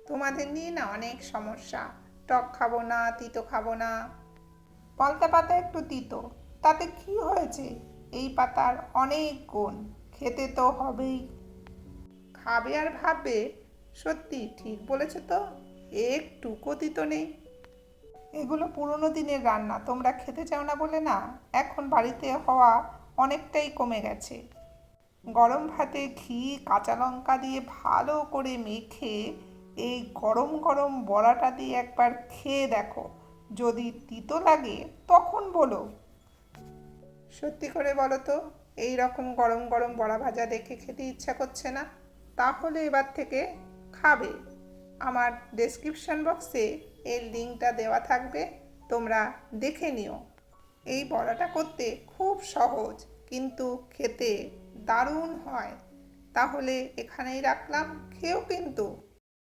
তোমাদের নিয়ে না অনেক সমস্যা। টক খাবো না, তিতো খাবো না। পাল্টা পাতা একটু তিতো, তাতে কি হয়েছে? এই পাতার অনেক গুণ, খেতে তো হবেই। খাবে আর ভাববে সত্যি ঠিক বলেছে তো, একটুকো তিতো নেই। এগুলো পুরনো দিনের রান্না, তোমরা খেতে চাও না বলে না, এখন বাড়িতে হওয়া অনেকটাই কমে গেছে। গরম ভাতে ঘি কাঁচা লঙ্কা দিয়ে ভালো করে মেখে এই গরম গরম বড়াটা দিয়ে একবার খেয়ে দেখো। যদি তিতো লাগে তখন বলো। সত্যি করে বলো তো, এই রকম গরম গরম বড়া ভাজা দেখে খেতে ইচ্ছা করছে না? তাহলে এবার থেকে খাবে। আমার ডেসক্রিপশন বক্সে এর লিঙ্কটা দেওয়া থাকবে, তোমরা দেখে নিও। এই বড়াটা করতে খুব সহজ, কিন্তু খেতে দারুণ হয়। তাহলে এখানেই রাখলাম, খেও কিন্তু।